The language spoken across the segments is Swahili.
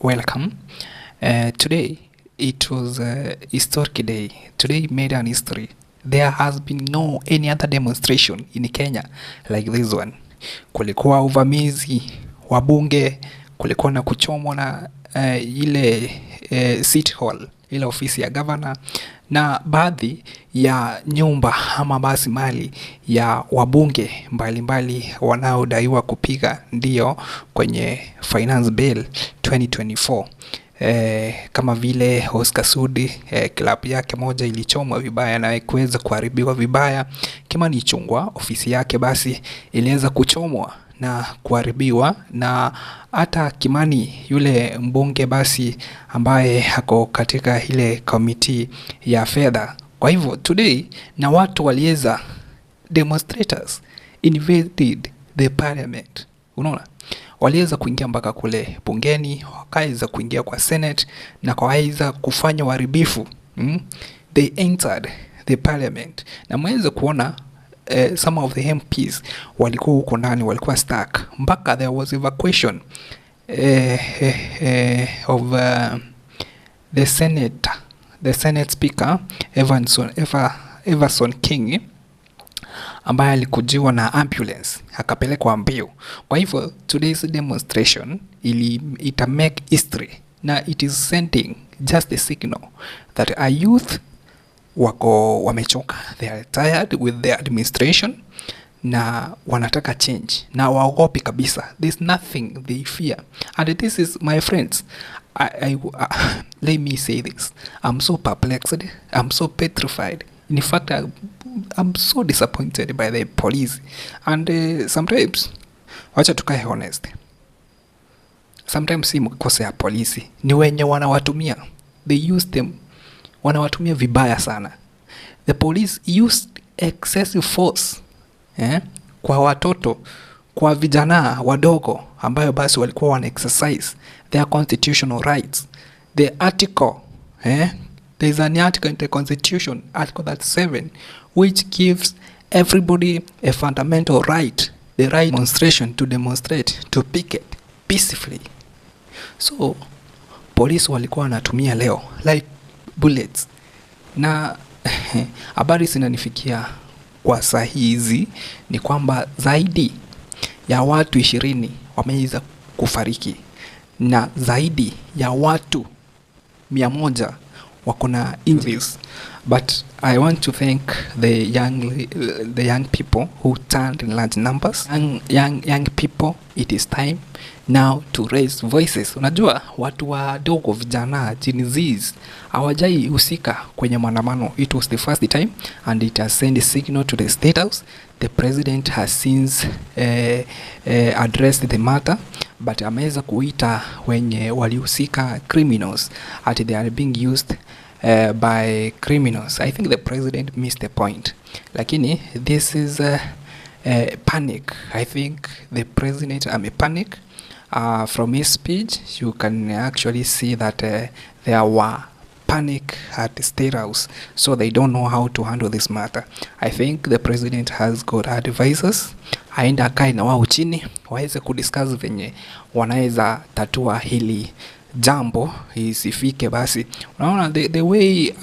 welcome. Today it was a historic day. Today made an history. There has been no any other demonstration in Kenya like this one. Kulikuwa uvamizi wa bunge, kulikuwa na kuchomwa na ile City Hall, ile ofisi ya governor, na baadhi ya nyumba ama basi mali ya wabunge mbalimbali wanaodaiwa kupiga ndio kwenye Finance Bill 2024. Kama vile Oscar Sudi, klabu yake moja ilichomwa vibaya na kuweza kuharibiwa vibaya. Kimani Ichung'wah, ofisi yake basi iliweza kuchomwa na kuharibiwa, na hata Kimani yule mbunge basi ambaye hako katika ile komiti ya fedha. Kwa hivyo today na watu waliweza, demonstrators invaded the parliament. Unaona, waliweza kuingia mpaka kule bungeni, wakaweza kuingia kwa Senate na kaweza kufanya uharibifu. They entered the parliament, na mweza kuona some of the MPs walikuwa huko ndani, walikuwa stuck mpaka there was evacuation of the Senate Speaker Everson King, ambaye alikujiwa na ambulance akapelekwa mbio. Kwa hivyo today's demonstration ita make history, na it is sending just a signal that a youth wako wamechoka, they are tired with their administration na wanataka change, na waogopi kabisa. There's nothing they fear, and this is, my friends, let me say this, I'm so perplexed, I'm so petrified. In fact, I'm so disappointed by the police, and sometimes, wacha tukae honest, sometimes si mkose ya polisi, ni wenye wanawatumia, they use them, wanawatumia vibaya sana. The police used excessive force kwa watoto, kwa vijana wadogo ambayo basi walikuwa wana exercise their constitutional rights. The article, there is an article in the Constitution, Article 37, which gives everybody a fundamental right, the right demonstration, to demonstrate, to picket peacefully. So police walikuwa wanatumia leo like bullets, na habari zinanifikia kwa saa hizi ni kwamba zaidi ya watu 20 wameweza kufariki, na zaidi ya watu 100 wako na injuries. But I want to thank the young people who turned in large numbers. Young people, it is time now to raise voices. Unajua watu wadogo, vijana, Gen Zs hawajai husika kwenye maandamano. It was the first time, and it has sent a signal to the Statehouse. The president has since addressed the matter, but ameweza kuita wenye walihusika criminals, at they are being used by criminals. I think the president missed the point. Lakini this is panic. I think the president panic. From his speech, you can actually see that there were panic at the Statehouse, so they don't know how to handle this matter. I think the president has got advisors, aenda kae na wao chini waweze kudiscuss venye wanaweza tatua hili jambo isifike basi. Unaona the way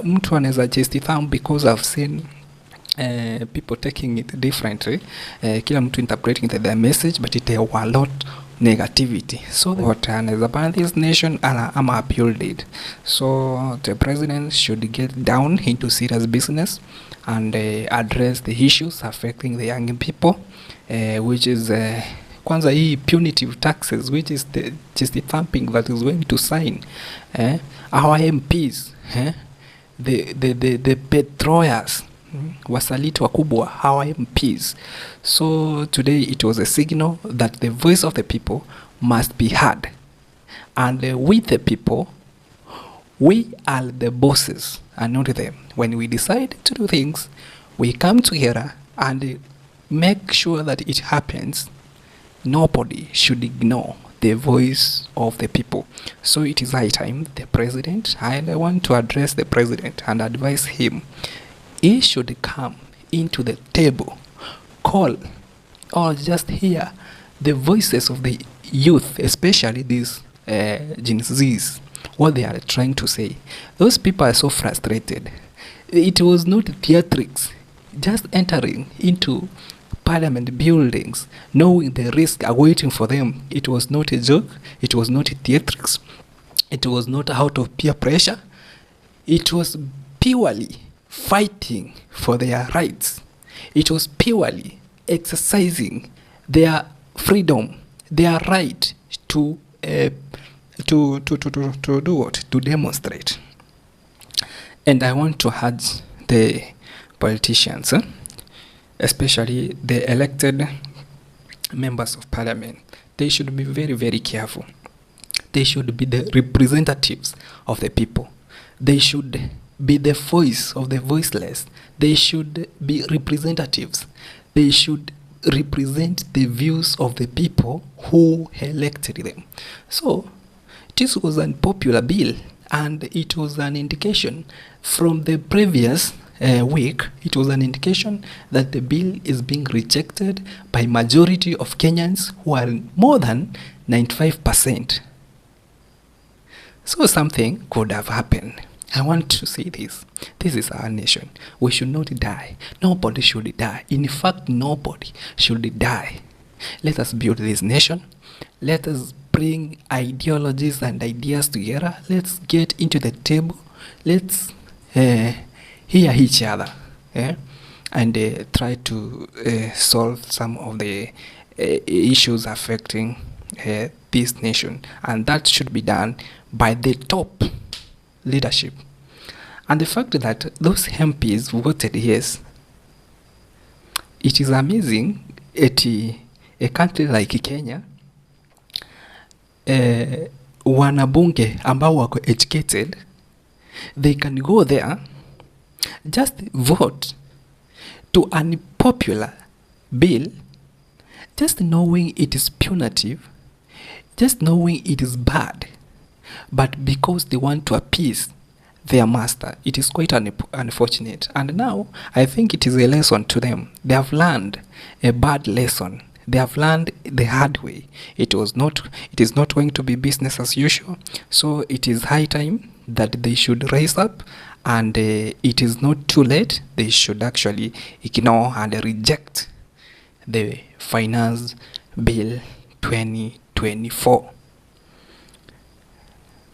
mtu anaweza justify, because I've seen people taking it differently, kila mtu interpreting their message, but there were a lot negativity. So what anaweza ban this nation ama appeal it. So the president should get down into serious business and address the issues affecting the young people, which is kwanza hii punitive taxes, which is just the thumping that is going to sign our MPs, the petroyers, wasaliti wakubwa, our MPs. So today it was a signal that the voice of the people must be heard, and with the people, we are the bosses and not them. When we decide to do things, we come together and make sure that it happens. Nobody should ignore the voice of the people. So it is high time the president, and I want to address the president and advise him, he should come into the table, call or just hear the voices of the youth, especially these Gen Zs, what they are trying to say. Those people are so frustrated. It was not theatrics. Just entering into parliament buildings, knowing the risk awaiting for them, it was not a joke. It was not theatrics. It was not out of peer pressure. It was purely fighting for their rights. It was purely exercising their freedom, their right to do what? To demonstrate. And I want to urge the politicians, especially the elected members of parliament, they should be very, very careful. They should be the representatives of the people. They should be the voice of the voiceless. They should be representatives. They should represent the views of the people who elected them. So this was an unpopular bill, and it was an indication from the previous week. It was an indication that the bill is being rejected by majority of Kenyans, who are more than 95%. So something could have happened. I want to say this. This is our nation. We should not die. Nobody should die. In fact, nobody should die. Let us build this nation. Let us bring ideologies and ideas together. Let's get into the table. Let's hear each other, and try to solve some of the issues affecting this nation. And that should be done by the top leadership. And the fact that those MPs voted yes, it is amazing at a country like Kenya, wanabunge ambao wako educated, they can go there, just vote to an unpopular bill, just knowing it is punitive, just knowing it is bad, but because they want to appease their master. It is quite unfortunate. And now I think it is a lesson to them. They have learned a bad lesson. They have learned the hard way. It is not going to be business as usual. So it is high time that they should rise up, and it is not too late. They should actually ignore and reject the Finance Bill 2024.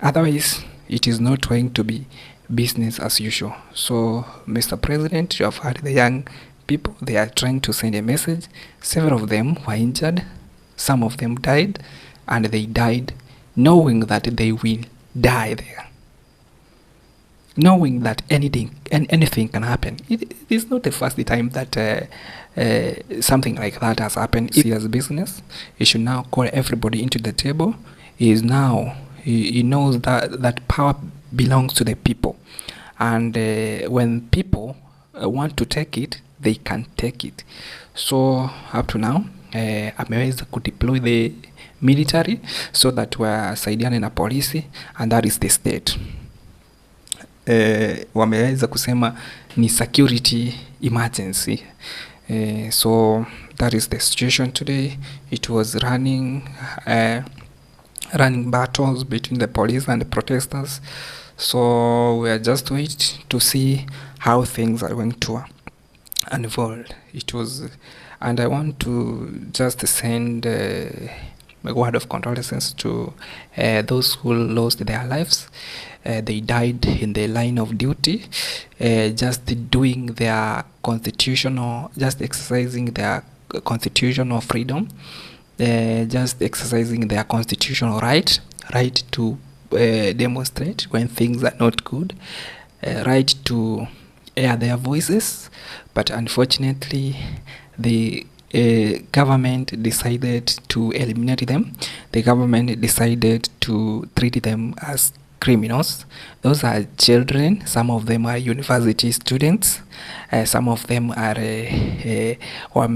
Otherwise, it is not going to be business as usual. So, Mr. President, you have heard the young people. They are trying to send a message. Several of them were injured. Some of them died, and they died knowing that they will die there. Knowing that anything can happen. It is not the first time that something like that has happened. If he has business, he should now call everybody into the table. He knows that power belongs to the people, and when people want to take it, they can take it. So up to now, ameweza kudeploy the military so that wasaidiane na polisi, and that is the state. Wameweza kusema ni security emergency. So that is the situation today. It was running battles between the police and the protesters. So we are just waiting to see how things are going to unfold. And I want to just send a word of condolences to those who lost their lives. They died in the line of duty, just exercising their constitutional freedom, just exercising their constitutional right to demonstrate when things are not good, right to air their voices. But unfortunately, the government decided to eliminate them. The government decided to treat them as criminals. Those are children. Some of them are university students. Some of them are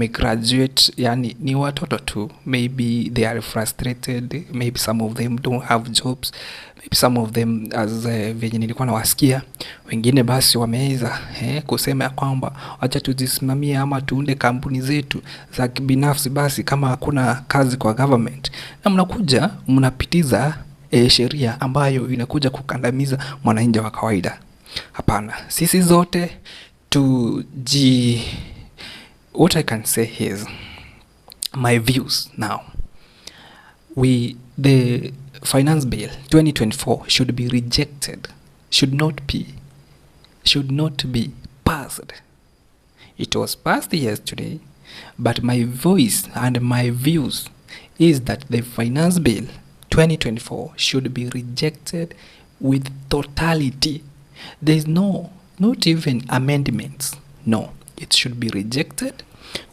graduate. Yani ni watoto tu. Maybe they are frustrated. Maybe some of them don't have jobs. Maybe some of them, as venye nilikuwa nawasikia, wengine basi wameweza kusema kwamba acha tujisimamie ama tuunde kampuni zetu za kibinafsi basi kama hakuna kazi kwa government. Na mnakuja mnapitiza sheria ambayo inakuja kukandamiza mwananchi wa kawaida. Hapana, sisi zote what I can say is my views now. The finance bill 2024 should be rejected, should not be passed. It was passed yesterday, but my voice and my views is that the finance bill 2024 should be rejected with totality. There is not even amendments. No, it should be rejected.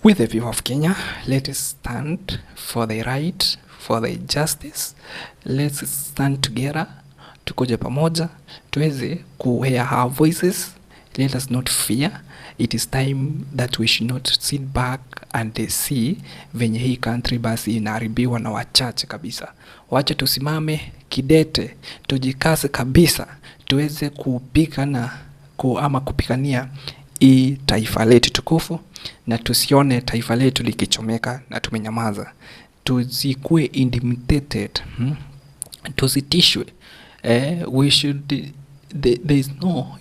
With the view of Kenya, let us stand for the right, for the justice. Let's stand together, tukuje pamoja, tuweze hear our voices. Let us not fear. It is time that we should not sit back and see venye hii country basi inaharibiwa na wachache kabisa. Wacha tusimame kidete, tujikase kabisa, tuweze kupigana ama kupigania hii taifa letu tukufu, na tusione taifa letu likichomeka na tumenyamaza. Tusikue intimidated, tusitishwe. We should there is no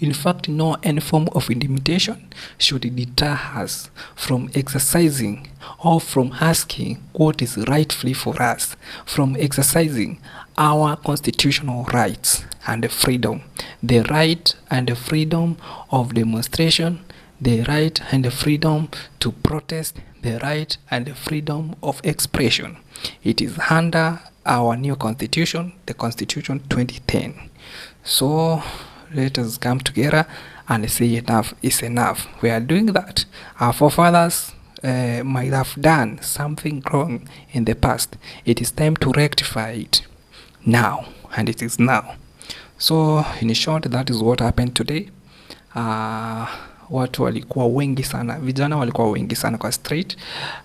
any form of intimidation should deter us from exercising or from asking what is rightfully for us, from exercising our constitutional rights and freedom, the right and the freedom of demonstration, the right and the freedom to protest, the right and the freedom of expression. It is under our new constitution, the Constitution 2010. So let us come together and say enough is enough. We are doing that. Our forefathers might have done something wrong in the past. It is time to rectify it now, and it is now. So in short, that is what happened today. Watu walikuwa wengi sana, vijana walikuwa wengi sana kwa street.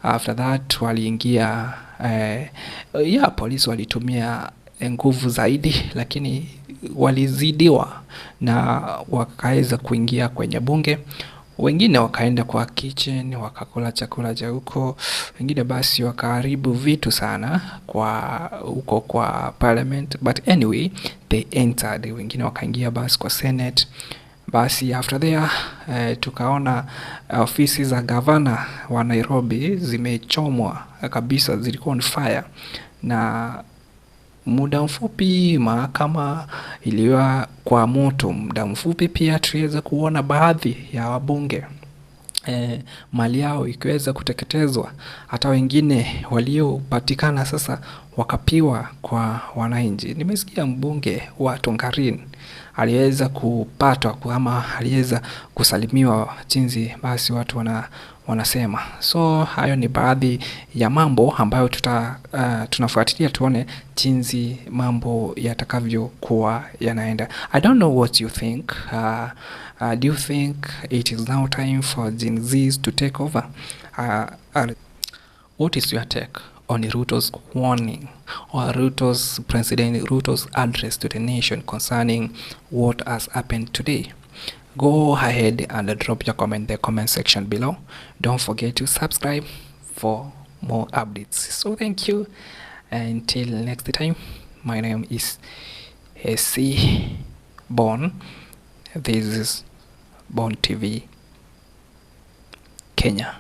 After that waliingia polisi walitumia nguvu zaidi, lakini walizidiwa na wakaweza kuingia kwenye bunge. Wengine wakaenda kwa kitchen wakakula chakula cha huko, wengine basi wakaharibu vitu sana huko kwa parliament, but anyway they entered. Wengine wakaingia basi kwa senate. Basi after there tukaona ofisi za gavana wa Nairobi zimechomwa kabisa, zilikuwa on fire, na muda mfupi mahakama iliwa kwa moto. Muda mfupi pia tuweza kuona baadhi ya wabunge mali yao ikiweza kuteketezwa, hata wengine waliopatikana sasa wakapiwa kwa wananchi. Nimesikia mbunge wa Tongarin aliweza kupatwa ama aliweza kusalimiwa jinsi basi watu wanasema. So hayo ni baadhi ya mambo ambayo tunafuatilia tuone jinsi mambo yatakavyokuwa yanaenda. I don't know what you think. Do you think it is now time for Gen Zs to take over? What is your take on Ruto's warning or President Ruto's address to the nation concerning what has happened today? Go ahead and drop your comment in the comment section below. Don't forget to subscribe for more updates. So thank you. Until next time, my name is SC Bon. This is Bon TV Kenya.